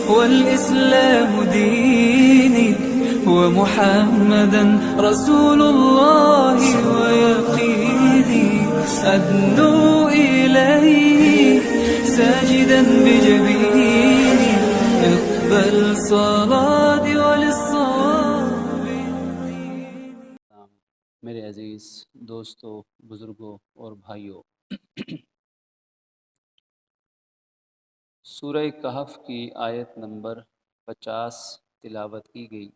والإسلام ديني ومحمدا رسول الله ويقيني أدنو إليه ساجدا بجبيني اقبل صلاتي وللصواب. میرے عزیز دوستوں، بزرگوں اور بھائیوں، سورہ کہف کی آیت نمبر 50 تلاوت کی گئی۔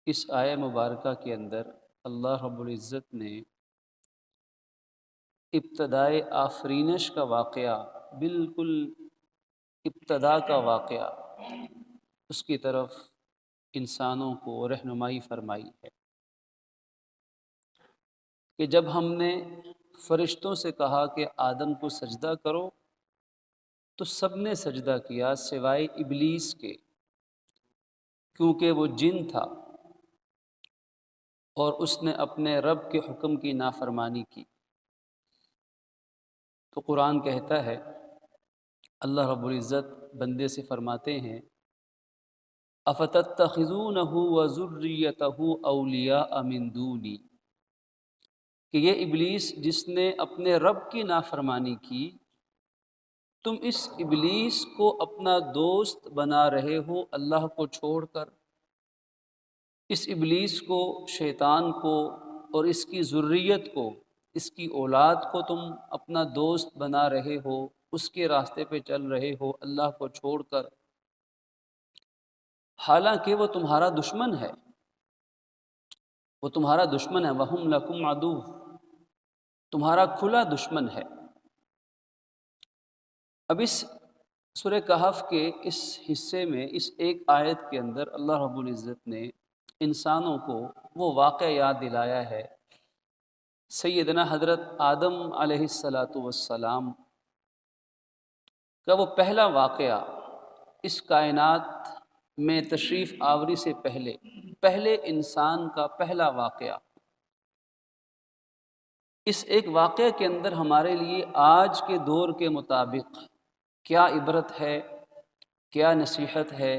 اس آیہ مبارکہ کے اندر اللہ رب العزت نے ابتدائے آفرینش کا واقعہ، بالکل ابتدا کا واقعہ، اس کی طرف انسانوں کو رہنمائی فرمائی ہے کہ جب ہم نے فرشتوں سے کہا کہ آدم کو سجدہ کرو تو سب نے سجدہ کیا سوائے ابلیس کے، کیونکہ وہ جن تھا اور اس نے اپنے رب کے حکم کی نافرمانی کی۔ تو قرآن کہتا ہے، اللہ رب العزت بندے سے فرماتے ہیں، افتتخذونہ وذریتہ اولیاء من دونی، کہ یہ ابلیس جس نے اپنے رب کی نافرمانی کی، تم اس ابلیس کو اپنا دوست بنا رہے ہو اللہ کو چھوڑ کر۔ اس ابلیس کو، شیطان کو اور اس کی ذریت کو، اس کی اولاد کو تم اپنا دوست بنا رہے ہو، اس کے راستے پہ چل رہے ہو اللہ کو چھوڑ کر، حالانکہ وہ تمہارا دشمن ہے، وہ تمہارا دشمن ہے، وَهُمْ لَكُمْ عَدُوٌّ، تمہارا کھلا دشمن ہے۔ اب اس سورہ کہف کے اس حصے میں، اس ایک آیت کے اندر اللہ رب العزت نے انسانوں کو وہ واقعہ یاد دلایا ہے، سیدنا حضرت آدم علیہ السلام کا وہ پہلا واقعہ، اس کائنات میں تشریف آوری سے پہلے انسان کا پہلا واقعہ۔ اس ایک واقعے کے اندر ہمارے لیے آج کے دور کے مطابق کیا عبرت ہے، کیا نصیحت ہے،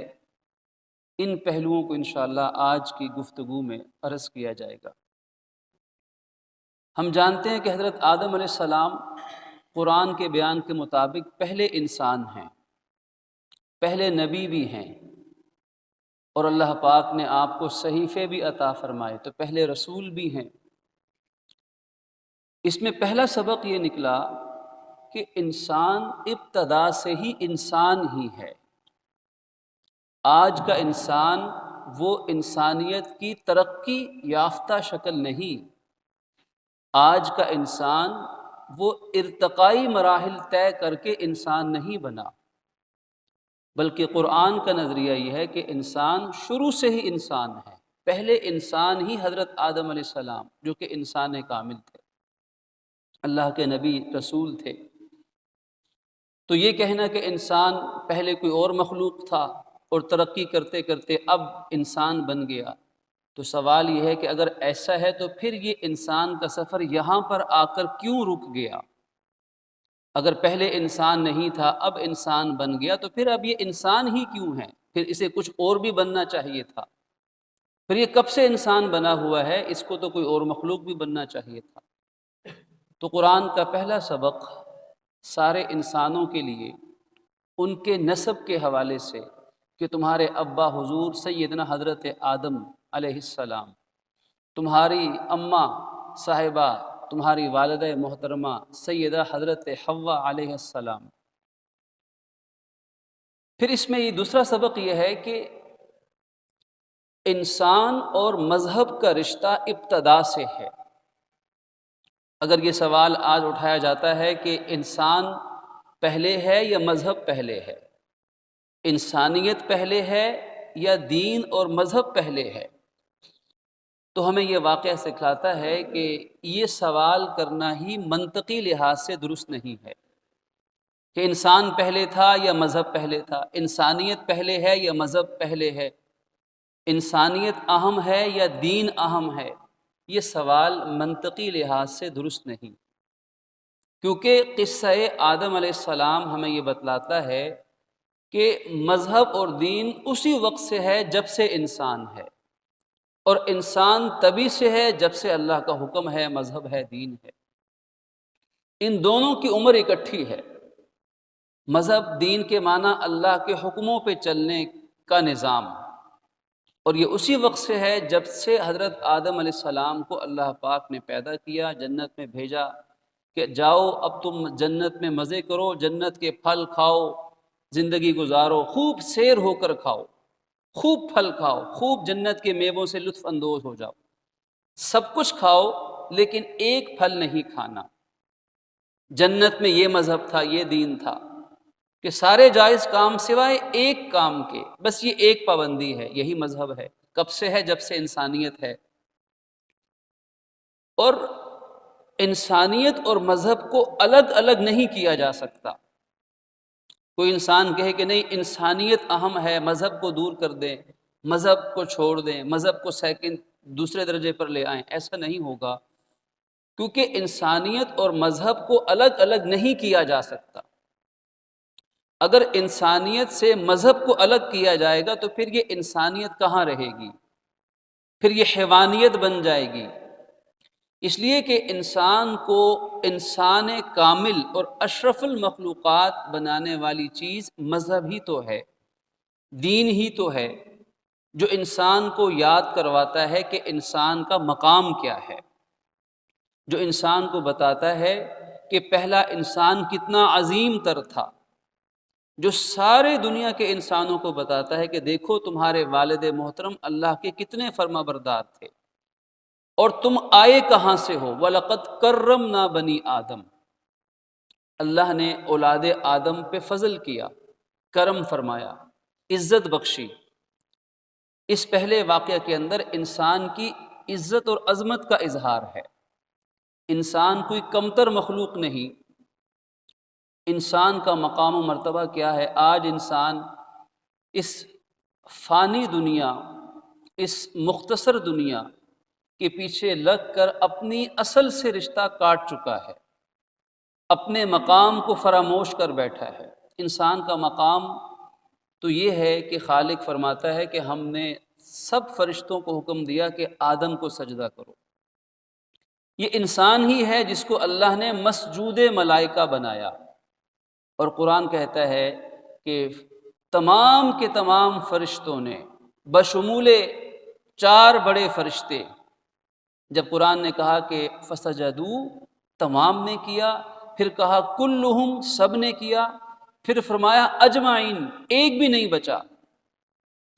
ان پہلوؤں کو انشاءاللہ آج کی گفتگو میں عرض کیا جائے گا۔ ہم جانتے ہیں کہ حضرت آدم علیہ السلام قرآن کے بیان کے مطابق پہلے انسان ہیں، پہلے نبی بھی ہیں، اور اللہ پاک نے آپ کو صحیفے بھی عطا فرمائے، تو پہلے رسول بھی ہیں۔ اس میں پہلا سبق یہ نکلا کہ انسان ابتدا سے ہی انسان ہی ہے۔ آج کا انسان وہ انسانیت کی ترقی یافتہ شکل نہیں، آج کا انسان وہ ارتقائی مراحل طے کر کے انسان نہیں بنا، بلکہ قرآن کا نظریہ یہ ہے کہ انسان شروع سے ہی انسان ہے۔ پہلے انسان ہی حضرت آدم علیہ السلام، جو کہ انسان کامل تھے، اللہ کے نبی رسول تھے۔ تو یہ کہنا کہ انسان پہلے کوئی اور مخلوق تھا اور ترقی کرتے کرتے اب انسان بن گیا، تو سوال یہ ہے کہ اگر ایسا ہے تو پھر یہ انسان کا سفر یہاں پر آ کر کیوں رک گیا؟ اگر پہلے انسان نہیں تھا اب انسان بن گیا، تو پھر اب یہ انسان ہی کیوں ہے؟ پھر اسے کچھ اور بھی بننا چاہیے تھا۔ پھر یہ کب سے انسان بنا ہوا ہے؟ اس کو تو کوئی اور مخلوق بھی بننا چاہیے تھا۔ تو قرآن کا پہلا سبق سارے انسانوں کے لیے ان کے نسب کے حوالے سے کہ تمہارے ابا حضور سیدنا حضرت آدم علیہ السلام، تمہاری اماں صاحبہ، تمہاری والدہ محترمہ سیدہ حضرت حوا علیہ السلام۔ پھر اس میں یہ دوسرا سبق یہ ہے کہ انسان اور مذہب کا رشتہ ابتدا سے ہے۔ اگر یہ سوال آج اٹھایا جاتا ہے کہ انسان پہلے ہے یا مذہب پہلے ہے، انسانیت پہلے ہے یا دین اور مذہب پہلے ہے، تو ہمیں یہ واقعہ سکھلاتا ہے کہ یہ سوال کرنا ہی منطقی لحاظ سے درست نہیں ہے کہ انسان پہلے تھا یا مذہب پہلے تھا، انسانیت پہلے ہے یا مذہب پہلے ہے، انسانیت اہم ہے یا دین اہم ہے۔ یہ سوال منطقی لحاظ سے درست نہیں، کیونکہ قصہ آدم علیہ السلام ہمیں یہ بتلاتا ہے کہ مذہب اور دین اسی وقت سے ہے جب سے انسان ہے، اور انسان تبھی سے ہے جب سے اللہ کا حکم ہے، مذہب ہے، دین ہے۔ ان دونوں کی عمر اکٹھی ہے۔ مذہب دین کے معنی اللہ کے حکموں پہ چلنے کا نظام، اور یہ اسی وقت سے ہے جب سے حضرت آدم علیہ السلام کو اللہ پاک نے پیدا کیا، جنت میں بھیجا کہ جاؤ اب تم جنت میں مزے کرو، جنت کے پھل کھاؤ، زندگی گزارو، خوب سیر ہو کر کھاؤ، خوب پھل کھاؤ، خوب جنت کے میووں سے لطف اندوز ہو جاؤ، سب کچھ کھاؤ لیکن ایک پھل نہیں کھانا۔ جنت میں یہ مذہب تھا، یہ دین تھا کہ سارے جائز کام سوائے ایک کام کے، بس یہ ایک پابندی ہے، یہی مذہب ہے۔ کب سے ہے؟ جب سے انسانیت ہے۔ اور انسانیت اور مذہب کو الگ الگ نہیں کیا جا سکتا۔ کوئی انسان کہے کہ نہیں انسانیت اہم ہے، مذہب کو دور کر دیں، مذہب کو چھوڑ دیں، مذہب کو دوسرے درجے پر لے آئیں، ایسا نہیں ہوگا، کیونکہ انسانیت اور مذہب کو الگ الگ نہیں کیا جا سکتا۔ اگر انسانیت سے مذہب کو الگ کیا جائے گا تو پھر یہ انسانیت کہاں رہے گی؟ پھر یہ حیوانیت بن جائے گی۔ اس لیے کہ انسان کو انسان کامل اور اشرف المخلوقات بنانے والی چیز مذہب ہی تو ہے، دین ہی تو ہے، جو انسان کو یاد کرواتا ہے کہ انسان کا مقام کیا ہے، جو انسان کو بتاتا ہے کہ پہلا انسان کتنا عظیم تر تھا، جو سارے دنیا کے انسانوں کو بتاتا ہے کہ دیکھو تمہارے والد محترم اللہ کے کتنے فرما بردار تھے، اور تم آئے کہاں سے ہو۔ وَلَقَدْ كَرَّمْنَا بَنِي آدم، اللہ نے اولاد آدم پہ فضل کیا، کرم فرمایا، عزت بخشی۔ اس پہلے واقعہ کے اندر انسان کی عزت اور عظمت کا اظہار ہے۔ انسان کوئی کمتر مخلوق نہیں، انسان کا مقام و مرتبہ کیا ہے۔ آج انسان اس فانی دنیا، اس مختصر دنیا کے پیچھے لگ کر اپنی اصل سے رشتہ کاٹ چکا ہے، اپنے مقام کو فراموش کر بیٹھا ہے۔ انسان کا مقام تو یہ ہے کہ خالق فرماتا ہے کہ ہم نے سب فرشتوں کو حکم دیا کہ آدم کو سجدہ کرو۔ یہ انسان ہی ہے جس کو اللہ نے مسجود ملائکہ بنایا، اور قرآن کہتا ہے کہ تمام کے تمام فرشتوں نے بشمول 4 بڑے فرشتے، جب قرآن نے کہا کہ فسجدوا تمام نے کیا، پھر کہا کلہم سب نے کیا، پھر فرمایا اجمعین ایک بھی نہیں بچا،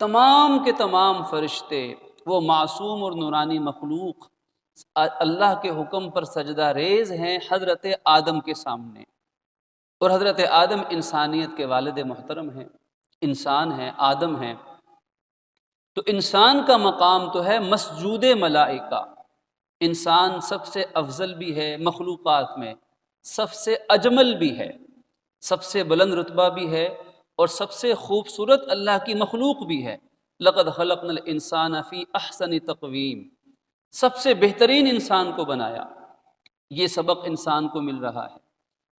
تمام کے تمام فرشتے، وہ معصوم اور نورانی مخلوق اللہ کے حکم پر سجدہ ریز ہیں حضرت آدم کے سامنے، اور حضرت آدم انسانیت کے والد محترم ہیں، انسان ہیں، آدم ہیں۔ تو انسان کا مقام تو ہے مسجود ملائکہ۔ انسان سب سے افضل بھی ہے مخلوقات میں، سب سے اجمل بھی ہے، سب سے بلند رتبہ بھی ہے، اور سب سے خوبصورت اللہ کی مخلوق بھی ہے۔ لقد خلقنا الانسان فی احسن تقویم، سب سے بہترین انسان کو بنایا۔ یہ سبق انسان کو مل رہا ہے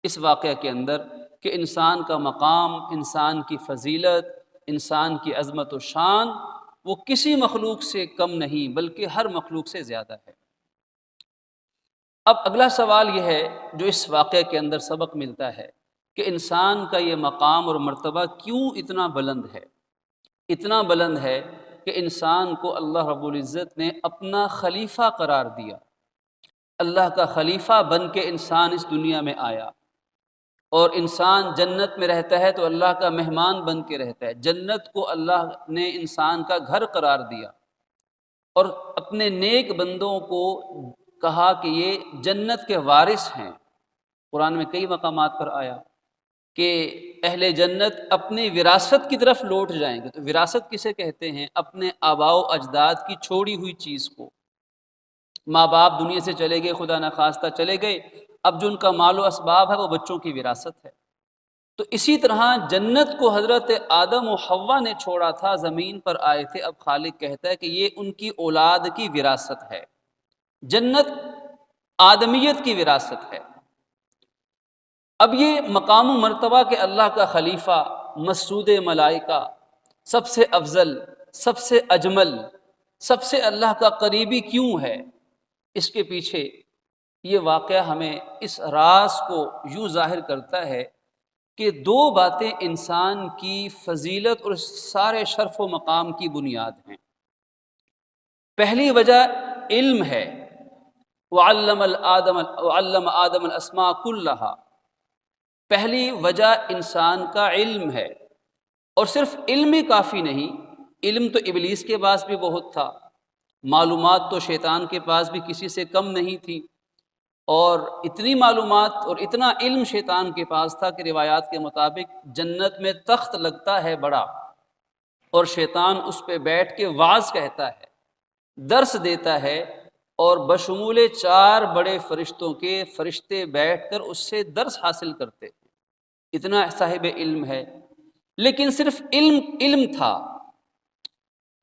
اس واقعہ کے اندر کہ انسان کا مقام، انسان کی فضیلت، انسان کی عظمت و شان وہ کسی مخلوق سے کم نہیں بلکہ ہر مخلوق سے زیادہ ہے۔ اب اگلا سوال یہ ہے جو اس واقعے کے اندر سبق ملتا ہے کہ انسان کا یہ مقام اور مرتبہ کیوں اتنا بلند ہے؟ اتنا بلند ہے کہ انسان کو اللہ رب العزت نے اپنا خلیفہ قرار دیا۔ اللہ کا خلیفہ بن کے انسان اس دنیا میں آیا، اور انسان جنت میں رہتا ہے تو اللہ کا مہمان بن کے رہتا ہے۔ جنت کو اللہ نے انسان کا گھر قرار دیا، اور اپنے نیک بندوں کو کہا کہ یہ جنت کے وارث ہیں۔ قرآن میں کئی مقامات پر آیا کہ اہل جنت اپنی وراثت کی طرف لوٹ جائیں گے۔ تو وراثت کسے کہتے ہیں؟ اپنے آباء و اجداد کی چھوڑی ہوئی چیز کو۔ ماں باپ دنیا سے چلے گئے، خدا نخواستہ چلے گئے، اب جو ان کا مال و اسباب ہے وہ بچوں کی وراثت ہے۔ تو اسی طرح جنت کو حضرت آدم و حوا نے چھوڑا تھا، زمین پر آئے تھے، اب خالق کہتا ہے کہ یہ ان کی اولاد کی وراثت ہے۔ جنت آدمیت کی وراثت ہے۔ اب یہ مقام و مرتبہ کہ اللہ کا خلیفہ مسعود ملائکہ، سب سے افضل، سب سے اجمل، سب سے اللہ کا قریبی کیوں ہے؟ اس کے پیچھے یہ واقعہ ہمیں اس راز کو یوں ظاہر کرتا ہے کہ دو باتیں انسان کی فضیلت اور سارے شرف و مقام کی بنیاد ہیں۔ پہلی وجہ علم ہے، وعلم آدم الاسماء کلہا۔ پہلی وجہ انسان کا علم ہے، اور صرف علم ہی کافی نہیں، علم تو ابلیس کے پاس بھی بہت تھا، معلومات تو شیطان کے پاس بھی کسی سے کم نہیں تھی، اور اتنی معلومات اور اتنا علم شیطان کے پاس تھا کہ روایات کے مطابق جنت میں تخت لگتا ہے بڑا، اور شیطان اس پہ بیٹھ کے وعظ کہتا ہے، درس دیتا ہے، اور بشمول 4 بڑے فرشتوں کے فرشتے بیٹھ کر اس سے درس حاصل کرتے ہیں۔ اتنا صاحب علم ہے، لیکن صرف علم تھا،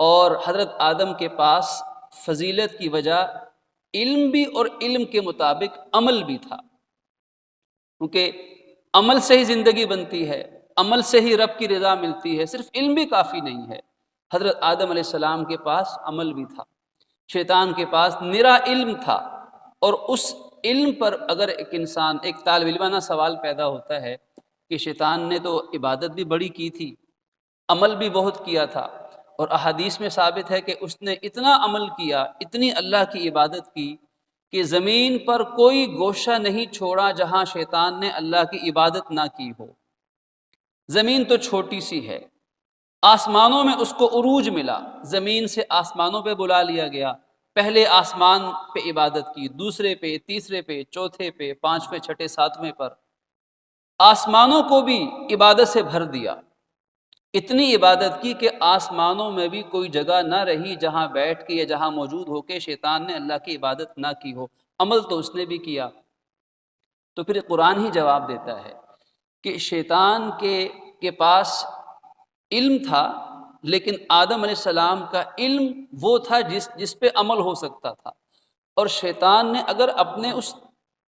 اور حضرت آدم کے پاس فضیلت کی وجہ علم بھی اور علم کے مطابق عمل بھی تھا، کیونکہ عمل سے ہی زندگی بنتی ہے، عمل سے ہی رب کی رضا ملتی ہے، صرف علم بھی کافی نہیں ہے۔ حضرت آدم علیہ السلام کے پاس عمل بھی تھا، شیطان کے پاس نرا علم تھا، اور اس علم پر اگر ایک انسان، ایک طالب علمانہ سوال پیدا ہوتا ہے کہ شیطان نے تو عبادت بھی بڑی کی تھی، عمل بھی بہت کیا تھا، اور احادیث میں ثابت ہے کہ اس نے اتنا عمل کیا، اتنی اللہ کی عبادت کی کہ زمین پر کوئی گوشہ نہیں چھوڑا جہاں شیطان نے اللہ کی عبادت نہ کی ہو۔ زمین تو چھوٹی سی ہے، آسمانوں میں اس کو عروج ملا، زمین سے آسمانوں پہ بلا لیا گیا، پہلے آسمان پہ عبادت کی، دوسرے پہ، تیسرے پہ، چوتھے پہ، 5ویں، 6، 7ویں پر آسمانوں کو بھی عبادت سے بھر دیا۔ اتنی عبادت کی کہ آسمانوں میں بھی کوئی جگہ نہ رہی جہاں بیٹھ کے یا جہاں موجود ہو کے شیطان نے اللہ کی عبادت نہ کی ہو، عمل تو اس نے بھی کیا۔ تو پھر قرآن ہی جواب دیتا ہے کہ شیطان کے پاس علم تھا، لیکن آدم علیہ السلام کا علم وہ تھا جس پہ عمل ہو سکتا تھا، اور شیطان نے اگر اپنے اس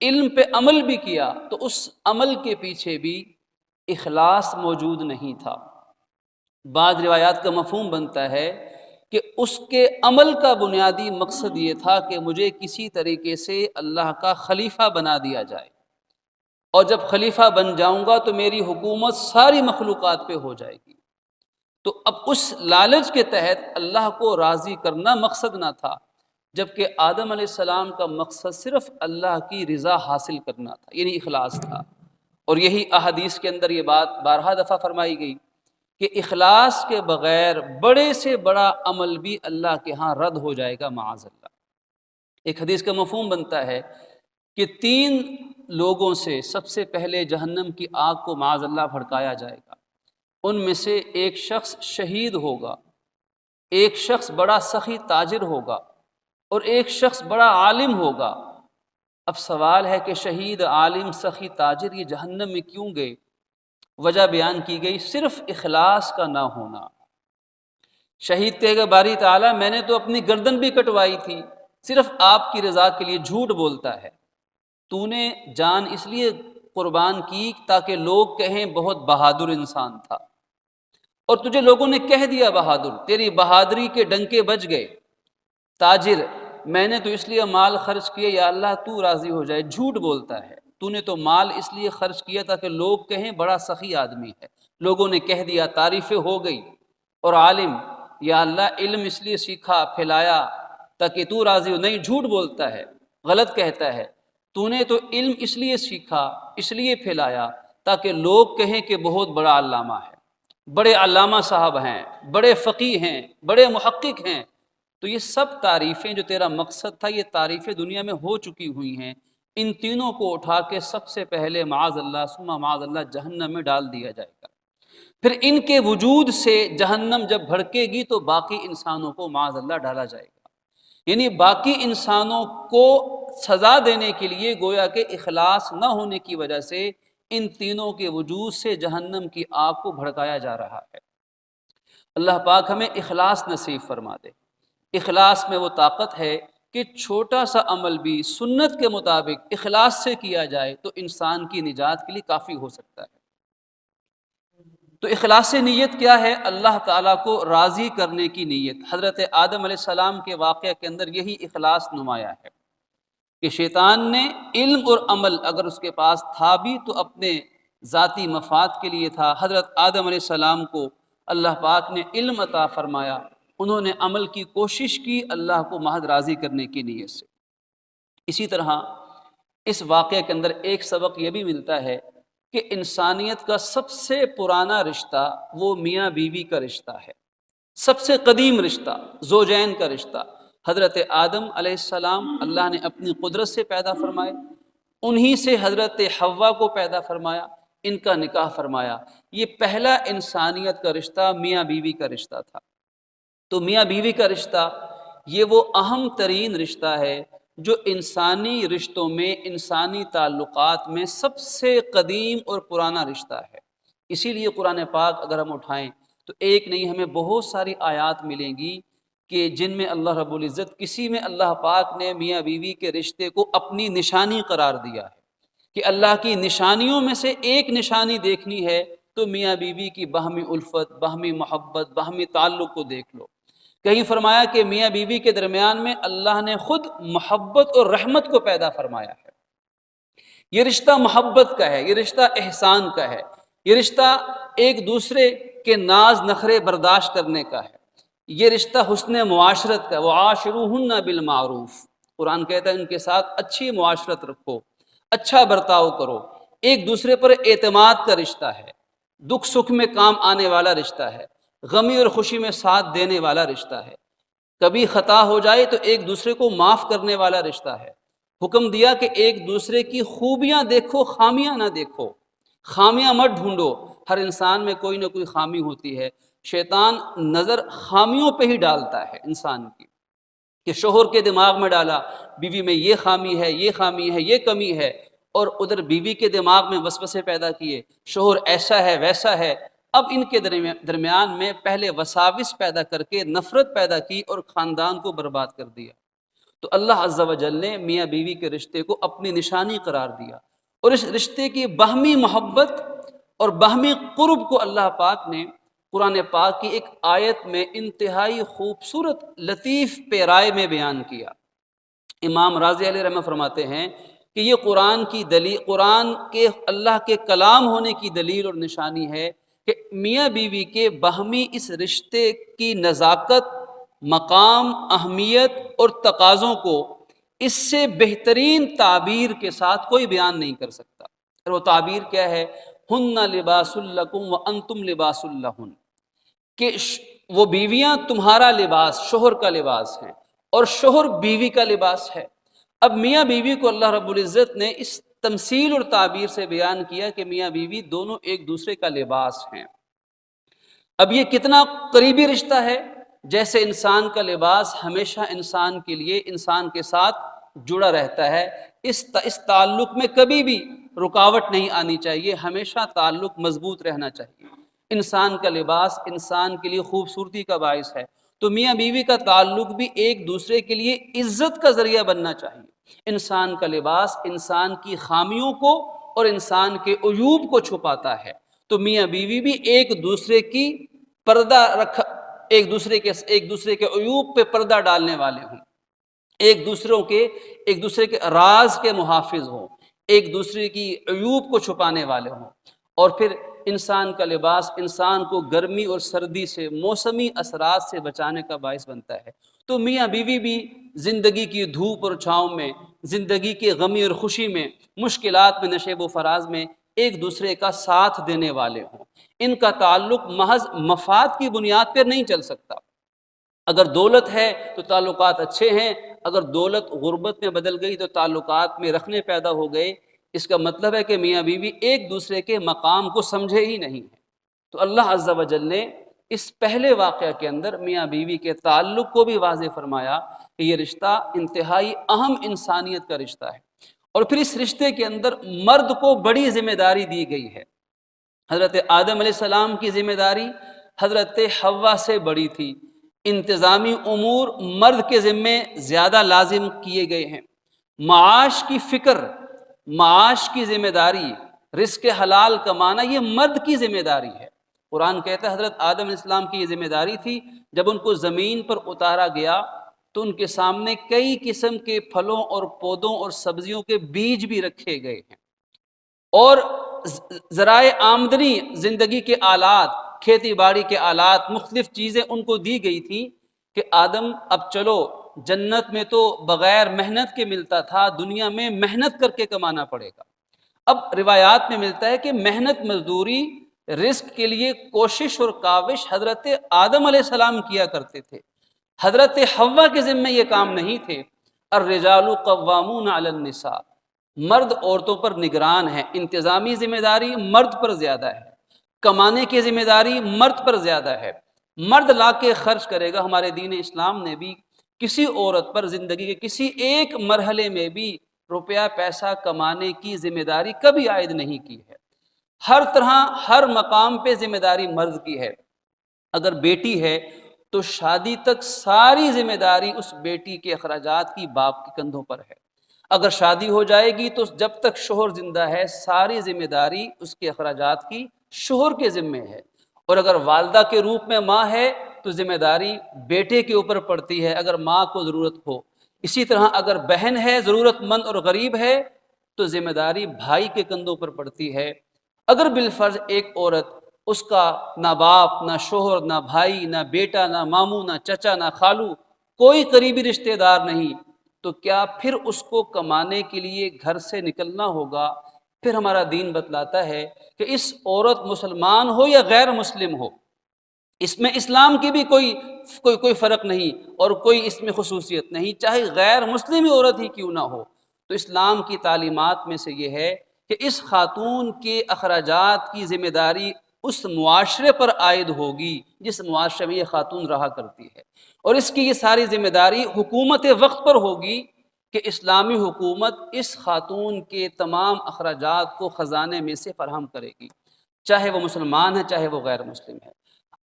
علم پہ عمل بھی کیا تو اس عمل کے پیچھے بھی اخلاص موجود نہیں تھا۔ بعض روایات کا مفہوم بنتا ہے کہ اس کے عمل کا بنیادی مقصد یہ تھا کہ مجھے کسی طریقے سے اللہ کا خلیفہ بنا دیا جائے، اور جب خلیفہ بن جاؤں گا تو میری حکومت ساری مخلوقات پہ ہو جائے گی۔ تو اب اس لالچ کے تحت اللہ کو راضی کرنا مقصد نہ تھا، جبکہ آدم علیہ السلام کا مقصد صرف اللہ کی رضا حاصل کرنا تھا، یعنی اخلاص تھا۔ اور یہی احادیث کے اندر یہ بات بارہا دفعہ فرمائی گئی کہ اخلاص کے بغیر بڑے سے بڑا عمل بھی اللہ کے ہاں رد ہو جائے گا، معاذ اللہ۔ ایک حدیث کا مفہوم بنتا ہے کہ 3 لوگوں سے سب سے پہلے جہنم کی آگ کو معاذ اللہ بھڑکایا جائے گا، ان میں سے ایک شخص شہید ہوگا، ایک شخص بڑا سخی تاجر ہوگا، اور ایک شخص بڑا عالم ہوگا۔ اب سوال ہے کہ شہید، عالم، سخی، تاجر یہ جہنم میں کیوں گئے؟ وجہ بیان کی گئی، صرف اخلاص کا نہ ہونا۔ شہید کہے گا باری تعالیٰ میں نے تو اپنی گردن بھی کٹوائی تھی، صرف آپ کی رضا کے لیے جھوٹ بولتا ہے، تو نے جان اس لیے قربان کی تاکہ لوگ کہیں بہت بہادر انسان تھا، اور تجھے لوگوں نے کہہ دیا بہادر، تیری بہادری کے ڈنکے بج گئے۔ تاجر، میں نے تو اس لیے مال خرچ کیا یا اللہ تو راضی ہو جائے، جھوٹ بولتا ہے، تو نے تو مال اس لیے خرچ کیا تاکہ لوگ کہیں بڑا سخی آدمی ہے، لوگوں نے کہہ دیا، تعریفیں ہو گئی۔ اور عالم، یا اللہ علم اس لیے سیکھا، پھیلایا تاکہ تو راضی ہو، نہیں، جھوٹ بولتا ہے، غلط کہتا ہے، تو نے تو علم اس لیے سیکھا، اس لیے پھیلایا تاکہ لوگ کہیں کہ بہت بڑا علامہ ہے، بڑے علامہ صاحب ہیں، بڑے فقیہ ہیں، بڑے محقق ہیں۔ تو یہ سب تعریفیں جو تیرا مقصد تھا، یہ تعریفیں دنیا میں ہو چکی ہوئی ہیں، ان تینوں کو اٹھا کے سب سے پہلے معاذ اللہ ثم معاذ اللہ جہنم میں ڈال دیا جائے گا۔ پھر ان کے وجود سے جہنم جب بھڑکے گی تو باقی انسانوں کو معاذ اللہ ڈالا جائے گا، یعنی باقی انسانوں کو سزا دینے کے لیے گویا کہ اخلاص نہ ہونے کی وجہ سے ان تینوں کے وجود سے جہنم کی آگ کو بھڑکایا جا رہا ہے۔ اللہ پاک ہمیں اخلاص نصیب فرما دے۔ اخلاص میں وہ طاقت ہے کہ چھوٹا سا عمل بھی سنت کے مطابق اخلاص سے کیا جائے تو انسان کی نجات کے لیے کافی ہو سکتا ہے۔ تو اخلاص نیت کیا ہے؟ اللہ تعالیٰ کو راضی کرنے کی نیت۔ حضرت آدم علیہ السلام کے واقعہ کے اندر یہی اخلاص نمایاں ہے کہ شیطان نے علم اور عمل اگر اس کے پاس تھا بھی تو اپنے ذاتی مفاد کے لیے تھا۔ حضرت آدم علیہ السلام کو اللہ پاک نے علم عطا فرمایا، انہوں نے عمل کی کوشش کی اللہ کو محض راضی کرنے کی نیت سے۔ اسی طرح اس واقعے کے اندر ایک سبق یہ بھی ملتا ہے کہ انسانیت کا سب سے پرانا رشتہ وہ میاں بیوی کا رشتہ ہے، سب سے قدیم رشتہ، زوجین کا رشتہ۔ حضرت آدم علیہ السلام اللہ نے اپنی قدرت سے پیدا فرمائے، انہی سے حضرت حوا کو پیدا فرمایا، ان کا نکاح فرمایا۔ یہ پہلا انسانیت کا رشتہ میاں بیوی کا رشتہ تھا۔ تو میاں بیوی کا رشتہ یہ وہ اہم ترین رشتہ ہے جو انسانی رشتوں میں، انسانی تعلقات میں سب سے قدیم اور پرانا رشتہ ہے۔ اسی لیے قرآن پاک اگر ہم اٹھائیں تو ایک نہیں ہمیں بہت ساری آیات ملیں گی کہ جن میں اللہ رب العزت، کسی میں اللہ پاک نے میاں بیوی کے رشتے کو اپنی نشانی قرار دیا ہے کہ اللہ کی نشانیوں میں سے ایک نشانی دیکھنی ہے تو میاں بیوی کی باہمی الفت، باہمی محبت، باہمی تعلق کو دیکھ لو۔ کہیں فرمایا کہ میاں بیوی کے درمیان میں اللہ نے خود محبت اور رحمت کو پیدا فرمایا ہے۔ یہ رشتہ محبت کا ہے، یہ رشتہ احسان کا ہے، یہ رشتہ ایک دوسرے کے ناز نخرے برداشت کرنے کا ہے، یہ رشتہ حسن معاشرت کا ہے۔ وعاشروہن بالمعروف، قرآن کہتا ہے ان کے ساتھ اچھی معاشرت رکھو، اچھا برتاؤ کرو۔ ایک دوسرے پر اعتماد کا رشتہ ہے، دکھ سکھ میں کام آنے والا رشتہ ہے، غمی اور خوشی میں ساتھ دینے والا رشتہ ہے۔ کبھی خطا ہو جائے تو ایک دوسرے کو معاف کرنے والا رشتہ ہے۔ حکم دیا کہ ایک دوسرے کی خوبیاں دیکھو، خامیاں نہ دیکھو، خامیاں مت ڈھونڈو۔ ہر انسان میں کوئی نہ کوئی خامی ہوتی ہے، شیطان نظر خامیوں پہ ہی ڈالتا ہے انسان کی، کہ شوہر کے دماغ میں ڈالا بیوی میں یہ خامی ہے، یہ خامی ہے، یہ کمی ہے، اور ادھر بیوی کے دماغ میں وسوسے پیدا کیے، شوہر ایسا ہے ویسا ہے۔ اب ان کے درمیان میں پہلے وساوس پیدا کر کے نفرت پیدا کی اور خاندان کو برباد کر دیا۔ تو اللہ عز و جل نے میاں بیوی کے رشتے کو اپنی نشانی قرار دیا، اور اس رشتے کی باہمی محبت اور باہمی قرب کو اللہ پاک نے قرآن پاک کی ایک آیت میں انتہائی خوبصورت لطیف پیرائے میں بیان کیا۔ امام راضی علیہ رحمہ فرماتے ہیں کہ یہ قرآن کی دلیل، قرآن کے اللہ کے کلام ہونے کی دلیل اور نشانی ہے کہ میاں بیوی کے باہمی اس رشتے کی نزاکت، مقام، اہمیت اور تقاضوں کو اس سے بہترین تعبیر کے ساتھ کوئی بیان نہیں کر سکتا۔ اور وہ تعبیر کیا ہے؟ ہن لباس لکم وانتم لباس لہن، کہ وہ بیویاں تمہارا لباس، شوہر کا لباس ہیں، اور شوہر بیوی کا لباس ہے۔ اب میاں بیوی کو اللہ رب العزت نے اس تمثیل اور تعبیر سے بیان کیا کہ میاں بیوی دونوں ایک دوسرے کا لباس ہیں۔ اب یہ کتنا قریبی رشتہ ہے، جیسے انسان کا لباس ہمیشہ انسان کے لیے، انسان کے ساتھ جڑا رہتا ہے، اس تعلق میں کبھی بھی رکاوٹ نہیں آنی چاہیے، ہمیشہ تعلق مضبوط رہنا چاہیے۔ انسان کا لباس انسان کے لیے خوبصورتی کا باعث ہے، تو میاں بیوی کا تعلق بھی ایک دوسرے کے لیے عزت کا ذریعہ بننا چاہیے۔ انسان کا لباس انسان کی خامیوں کو اور انسان کے عیوب کو چھپاتا ہے، تو میاں بیوی بھی ایک دوسرے کی پردہ ایک دوسرے کے عیوب پہ پردہ ڈالنے والے ہوں، ایک دوسرے کے راز کے محافظ ہوں، ایک دوسرے کی عیوب کو چھپانے والے ہوں۔ اور پھر انسان کا لباس انسان کو گرمی اور سردی سے، موسمی اثرات سے بچانے کا باعث بنتا ہے۔ تو میاں بیوی بھی زندگی کی دھوپ اور چھاؤں میں، زندگی کے غمی اور خوشی میں، مشکلات میں، نشیب و فراز میں ایک دوسرے کا ساتھ دینے والے ہوں۔ ان کا تعلق محض مفاد کی بنیاد پر نہیں چل سکتا۔ اگر دولت ہے تو تعلقات اچھے ہیں، اگر دولت غربت میں بدل گئی تو تعلقات میں رخنے پیدا ہو گئے، اس کا مطلب ہے کہ میاں بیوی ایک دوسرے کے مقام کو سمجھے ہی نہیں ہے۔ تو اللہ عز و جل نے اس پہلے واقعہ کے اندر میاں بیوی کے تعلق کو بھی واضح فرمایا کہ یہ رشتہ انتہائی اہم انسانیت کا رشتہ ہے، اور پھر اس رشتے کے اندر مرد کو بڑی ذمہ داری دی گئی ہے۔ حضرت آدم علیہ السلام کی ذمہ داری حضرت حوا سے بڑی تھی، انتظامی امور مرد کے ذمے زیادہ لازم کیے گئے ہیں۔ معاش کی فکر، معاش کی ذمہ داری، رزق حلال کمانا، یہ مرد کی ذمہ داری ہے۔ قرآن کہتا ہے حضرت آدم علیہ السلام کی یہ ذمہ داری تھی، جب ان کو زمین پر اتارا گیا تو ان کے سامنے کئی قسم کے پھلوں اور پودوں اور سبزیوں کے بیج بھی رکھے گئے ہیں، اور ذرائع آمدنی، زندگی کے آلات، کھیتی باڑی کے آلات، مختلف چیزیں ان کو دی گئی تھی کہ آدم اب چلو، جنت میں تو بغیر محنت کے ملتا تھا، دنیا میں محنت کر کے کمانا پڑے گا۔ اب روایات میں ملتا ہے کہ محنت مزدوری رزق کے لیے کوشش اور کاوش حضرت آدم علیہ السلام کیا کرتے تھے، حضرت حوا کے ذمہ یہ کام نہیں تھے۔ الرجال قوامون علی النساء، مرد عورتوں پر نگران ہے، انتظامی ذمہ داری مرد پر زیادہ ہے، کمانے کی ذمہ داری مرد پر زیادہ ہے، مرد لا کے خرچ کرے گا۔ ہمارے دین اسلام نے بھی کسی عورت پر زندگی کے کسی ایک مرحلے میں بھی روپیہ پیسہ کمانے کی ذمہ داری کبھی عائد نہیں کی ہے۔ ہر طرح ہر مقام پہ ذمہ داری مرد کی ہے۔ اگر بیٹی ہے تو شادی تک ساری ذمہ داری اس بیٹی کے اخراجات کی باپ کے کندھوں پر ہے۔ اگر شادی ہو جائے گی تو جب تک شوہر زندہ ہے ساری ذمہ داری اس کے اخراجات کی شوہر کے ذمے ہے، اور اگر والدہ کے روپ میں ماں ہے تو ذمہ داری بیٹے کے اوپر پڑتی ہے اگر ماں کو ضرورت ہو۔ اسی طرح اگر بہن ہے، ضرورت مند اور غریب ہے، تو ذمہ داری بھائی کے کندھوں پر پڑتی ہے۔ اگر بالفرض ایک عورت، اس کا نہ باپ، نہ شوہر، نہ بھائی، نہ بیٹا، نہ ماموں، نہ چچا، نہ خالو، کوئی قریبی رشتہ دار نہیں، تو کیا پھر اس کو کمانے کے لیے گھر سے نکلنا ہوگا؟ پھر ہمارا دین بتلاتا ہے کہ اس عورت مسلمان ہو یا غیر مسلم ہو، اس میں اسلام کی بھی کوئی فرق نہیں اور کوئی اس میں خصوصیت نہیں، چاہے غیر مسلم عورت ہی کیوں نہ ہو۔ تو اسلام کی تعلیمات میں سے یہ ہے کہ اس خاتون کے اخراجات کی ذمہ داری اس معاشرے پر عائد ہوگی جس معاشرے میں یہ خاتون رہا کرتی ہے، اور اس کی یہ ساری ذمہ داری حکومت وقت پر ہوگی کہ اسلامی حکومت اس خاتون کے تمام اخراجات کو خزانے میں سے فراہم کرے گی، چاہے وہ مسلمان ہے چاہے وہ غیر مسلم ہے۔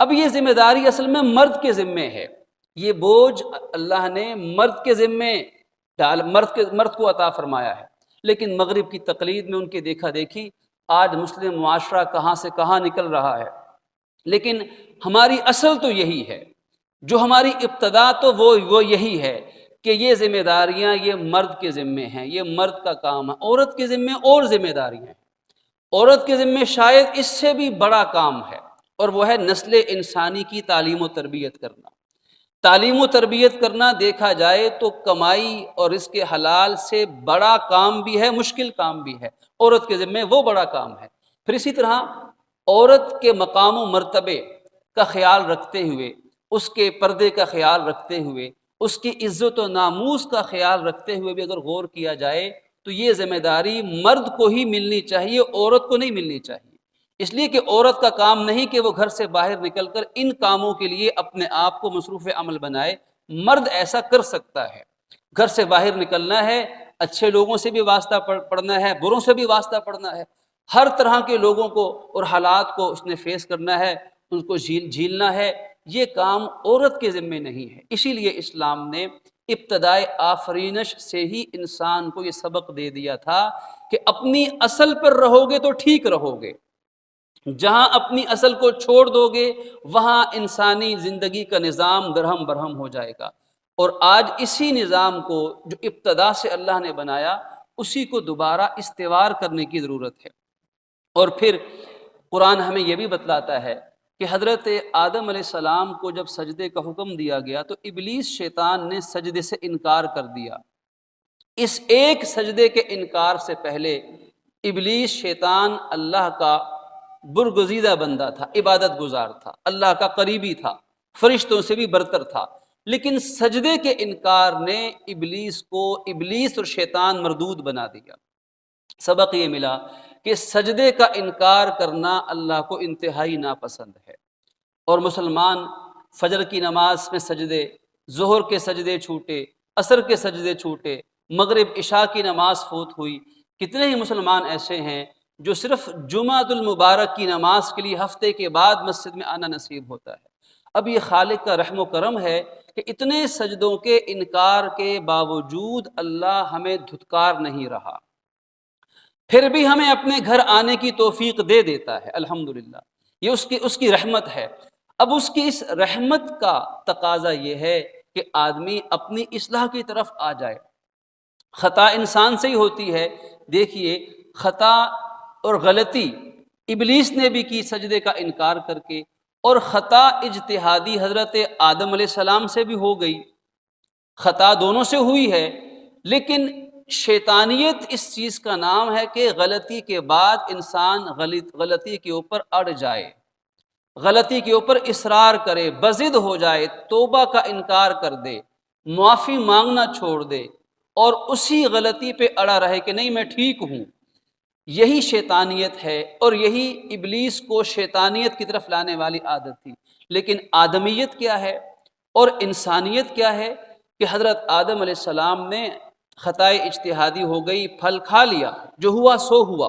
اب یہ ذمہ داری اصل میں مرد کے ذمے ہے، یہ بوجھ اللہ نے مرد کے ذمے مرد کو عطا فرمایا ہے، لیکن مغرب کی تقلید میں ان کے دیکھا دیکھی آج مسلم معاشرہ کہاں سے کہاں نکل رہا ہے۔ لیکن ہماری اصل تو یہی ہے، جو ہماری ابتدا تو وہ یہی ہے کہ یہ ذمہ داریاں یہ مرد کے ذمے ہیں، یہ مرد کا کام ہے۔ عورت کے ذمے اور ذمہ داریاں ہیں، عورت کے ذمے شاید اس سے بھی بڑا کام ہے، اور وہ ہے نسل انسانی کی تعلیم و تربیت کرنا۔ تعلیم و تربیت کرنا دیکھا جائے تو کمائی اور اس کے حلال سے بڑا کام بھی ہے، مشکل کام بھی ہے، عورت کے ذمے وہ بڑا کام ہے۔ پھر اسی طرح عورت کے مقام و مرتبے کا خیال رکھتے ہوئے، اس کے پردے کا خیال رکھتے ہوئے، اس کی عزت و ناموس کا خیال رکھتے ہوئے بھی اگر غور کیا جائے تو یہ ذمہ داری مرد کو ہی ملنی چاہیے، عورت کو نہیں ملنی چاہیے۔ اس لیے کہ عورت کا کام نہیں کہ وہ گھر سے باہر نکل کر ان کاموں کے لیے اپنے آپ کو مصروف عمل بنائے، مرد ایسا کر سکتا ہے۔ گھر سے باہر نکلنا ہے، اچھے لوگوں سے بھی واسطہ پڑھنا ہے، بروں سے بھی واسطہ پڑھنا ہے، ہر طرح کے لوگوں کو اور حالات کو اس نے فیس کرنا ہے، ان کو جھیلنا ہے، یہ کام عورت کے ذمے نہیں ہے۔ اسی لیے اسلام نے ابتدائے آفرینش سے ہی انسان کو یہ سبق دے دیا تھا کہ اپنی اصل پر رہو گے تو ٹھیک رہو گے، جہاں اپنی اصل کو چھوڑ دو گے وہاں انسانی زندگی کا نظام درہم برہم ہو جائے گا۔ اور آج اسی نظام کو جو ابتدا سے اللہ نے بنایا اسی کو دوبارہ استوار کرنے کی ضرورت ہے۔ اور پھر قرآن ہمیں یہ بھی بتلاتا ہے کہ حضرت آدم علیہ السلام کو جب سجدے کا حکم دیا گیا تو ابلیس شیطان نے سجدے سے انکار کر دیا۔ اس ایک سجدے کے انکار سے پہلے ابلیس شیطان اللہ کا برگزیدہ بندہ تھا، عبادت گزار تھا، اللہ کا قریبی تھا، فرشتوں سے بھی برتر تھا، لیکن سجدے کے انکار نے ابلیس اور شیطان مردود بنا دیا۔ سبق یہ ملا کہ سجدے کا انکار کرنا اللہ کو انتہائی ناپسند ہے، اور مسلمان فجر کی نماز میں سجدے، ظہر کے سجدے چھوٹے، عصر کے سجدے چھوٹے، مغرب عشاء کی نماز فوت ہوئی، کتنے ہی مسلمان ایسے ہیں جو صرف جمعۃ المبارک کی نماز کے لیے ہفتے کے بعد مسجد میں آنا نصیب ہوتا ہے۔ اب یہ خالق کا رحم و کرم ہے کہ اتنے سجدوں کے انکار کے باوجود اللہ ہمیں دھتکار نہیں رہا، پھر بھی ہمیں اپنے گھر آنے کی توفیق دے دیتا ہے، الحمدللہ۔ یہ اس کی رحمت ہے۔ اب اس کی اس رحمت کا تقاضا یہ ہے کہ آدمی اپنی اصلاح کی طرف آ جائے۔ خطا انسان سے ہی ہوتی ہے۔ دیکھیے خطا اور غلطی ابلیس نے بھی کی سجدے کا انکار کر کے، اور خطا اجتہادی حضرت آدم علیہ السلام سے بھی ہو گئی، خطا دونوں سے ہوئی ہے۔ لیکن شیطانیت اس چیز کا نام ہے کہ غلطی کے بعد انسان غلطی کے اوپر اڑ جائے، غلطی کے اوپر اصرار کرے، بضد ہو جائے، توبہ کا انکار کر دے، معافی مانگنا چھوڑ دے، اور اسی غلطی پہ اڑا رہے کہ نہیں میں ٹھیک ہوں۔ یہی شیطانیت ہے، اور یہی ابلیس کو شیطانیت کی طرف لانے والی عادت تھی۔ لیکن آدمیت کیا ہے اور انسانیت کیا ہے کہ حضرت آدم علیہ السلام نے خطائے اجتہادی ہو گئی، پھل کھا لیا، جو ہوا سو ہوا،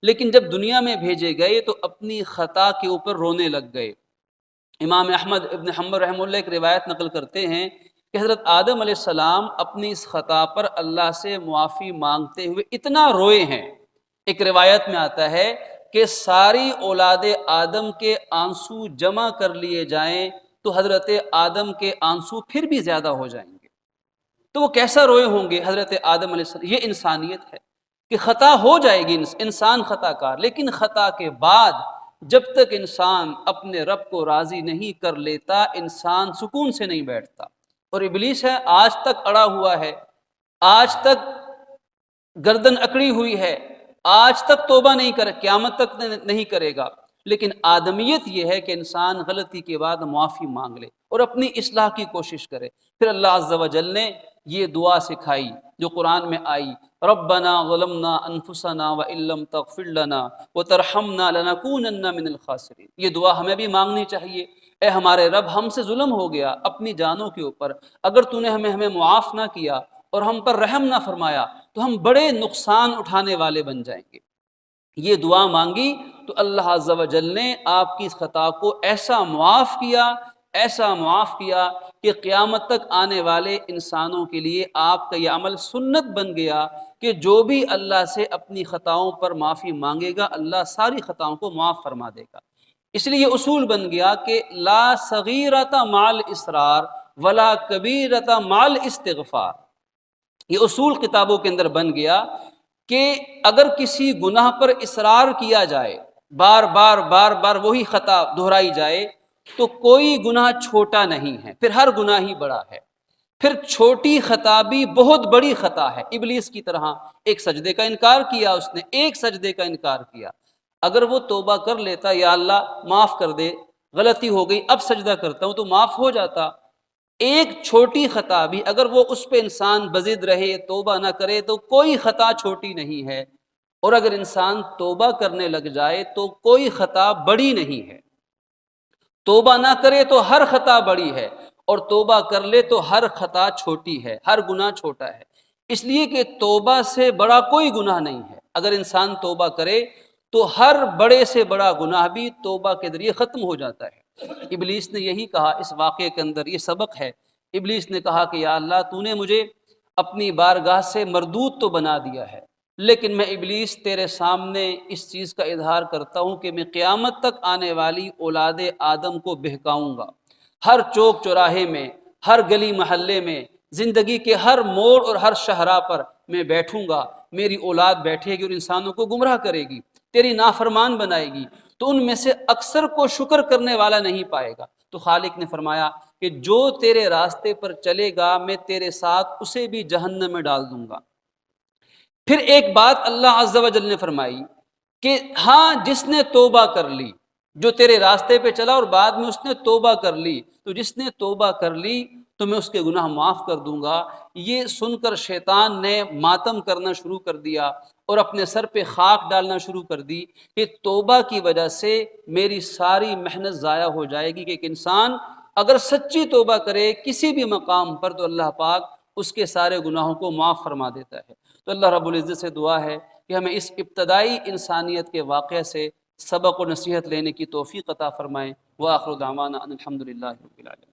لیکن جب دنیا میں بھیجے گئے تو اپنی خطا کے اوپر رونے لگ گئے۔ امام احمد ابن حنبل رحمہ اللہ ایک روایت نقل کرتے ہیں کہ حضرت آدم علیہ السلام اپنی اس خطا پر اللہ سے معافی مانگتے ہوئے اتنا روئے ہیں، ایک روایت میں آتا ہے کہ ساری اولاد آدم کے آنسو جمع کر لیے جائیں تو حضرت آدم کے آنسو پھر بھی زیادہ ہو جائیں گے۔ تو وہ کیسا روئے ہوں گے حضرت آدم علیہ السلام۔ یہ انسانیت ہے کہ خطا ہو جائے گی، انسان خطا کار، لیکن خطا کے بعد جب تک انسان اپنے رب کو راضی نہیں کر لیتا، انسان سکون سے نہیں بیٹھتا۔ اور ابلیس ہے، آج تک اڑا ہوا ہے، آج تک گردن اکڑی ہوئی ہے، آج تک توبہ نہیں کرے، قیامت تک نہیں کرے گا۔ لیکن آدمیت یہ ہے کہ انسان غلطی کے بعد معافی مانگ لے اور اپنی اصلاح کی کوشش کرے۔ پھر اللہ عز و جل نے یہ دعا سکھائی جو قرآن میں آئی، ربنا ظلمنا انفسنا وان لم تغفر لنا وترحمنا لنکونن من الخاسرین۔ یہ دعا ہمیں بھی مانگنی چاہیے۔ اے ہمارے رب، ہم سے ظلم ہو گیا اپنی جانوں کے اوپر، اگر تو نے ہمیں معاف نہ کیا اور ہم پر رحم نہ فرمایا تو ہم بڑے نقصان اٹھانے والے بن جائیں گے۔ یہ دعا مانگی تو اللہ عز و جل نے آپ کی اس خطا کو ایسا معاف کیا کہ قیامت تک آنے والے انسانوں کے لیے آپ کا یہ عمل سنت بن گیا کہ جو بھی اللہ سے اپنی خطاؤں پر معافی مانگے گا، اللہ ساری خطاؤں کو معاف فرما دے گا۔ اس لیے یہ اصول بن گیا کہ لا صغیرۃ مع الاصرار ولا کبیرۃ مع الاستغفار۔ یہ اصول کتابوں کے اندر بن گیا کہ اگر کسی گناہ پر اصرار کیا جائے، بار بار وہی خطا دہرائی جائے، تو کوئی گناہ چھوٹا نہیں ہے، پھر ہر گناہ ہی بڑا ہے۔ پھر چھوٹی خطا بھی بہت بڑی خطا ہے۔ ابلیس کی طرح ایک سجدے کا انکار کیا، اس نے ایک سجدے کا انکار کیا۔ اگر وہ توبہ کر لیتا، یا اللہ معاف کر دے، غلطی ہو گئی، اب سجدہ کرتا ہوں، تو معاف ہو جاتا۔ ایک چھوٹی خطا بھی اگر وہ اس پہ انسان بضد رہے، توبہ نہ کرے، تو کوئی خطا چھوٹی نہیں ہے۔ اور اگر انسان توبہ کرنے لگ جائے تو کوئی خطا بڑی نہیں ہے۔ توبہ نہ کرے تو ہر خطا بڑی ہے، اور توبہ کر لے تو ہر خطا چھوٹی ہے، ہر گناہ چھوٹا ہے۔ اس لیے کہ توبہ سے بڑا کوئی گناہ نہیں ہے۔ اگر انسان توبہ کرے تو ہر بڑے سے بڑا گناہ بھی توبہ کے ذریعے ختم ہو جاتا ہے۔ ابلیس نے یہی کہا، اس واقعے کے اندر یہ سبق ہے۔ ابلیس نے کہا کہ یا اللہ، تو نے مجھے اپنی بارگاہ سے مردود تو بنا دیا ہے، لیکن میں ابلیس تیرے سامنے اس چیز کا اظہار کرتا ہوں کہ میں قیامت تک آنے والی اولاد آدم کو بہکاؤں گا۔ ہر چوک چوراہے میں، ہر گلی محلے میں، زندگی کے ہر موڑ اور ہر شاہراہ پر میں بیٹھوں گا، میری اولاد بیٹھے گی اور انسانوں کو گمراہ کرے گی، تیری نافرمان بنائے گی، تو ان میں سے اکثر کو شکر کرنے والا نہیں پائے گا۔ تو خالق نے فرمایا کہ جو تیرے راستے پر چلے گا میں تیرے ساتھ اسے بھی جہنم میں ڈال دوں گا۔ پھر ایک بات اللہ عز و جل نے فرمائی کہ ہاں، جس نے توبہ کر لی، جو تیرے راستے پہ چلا اور بعد میں اس نے توبہ کر لی، تو جس نے توبہ کر لی تو میں اس کے گناہ معاف کر دوں گا۔ یہ سن کر شیطان نے ماتم کرنا شروع کر دیا اور اپنے سر پہ خاک ڈالنا شروع کر دی کہ توبہ کی وجہ سے میری ساری محنت ضائع ہو جائے گی۔ کہ ایک انسان اگر سچی توبہ کرے کسی بھی مقام پر تو اللہ پاک اس کے سارے گناہوں کو معاف فرما دیتا ہے۔ تو اللہ رب العزت سے دعا ہے کہ ہمیں اس ابتدائی انسانیت کے واقعے سے سبق و نصیحت لینے کی توفیق عطا فرمائیں۔ وآخر دعوانا ان الحمد للہ رب العالمین۔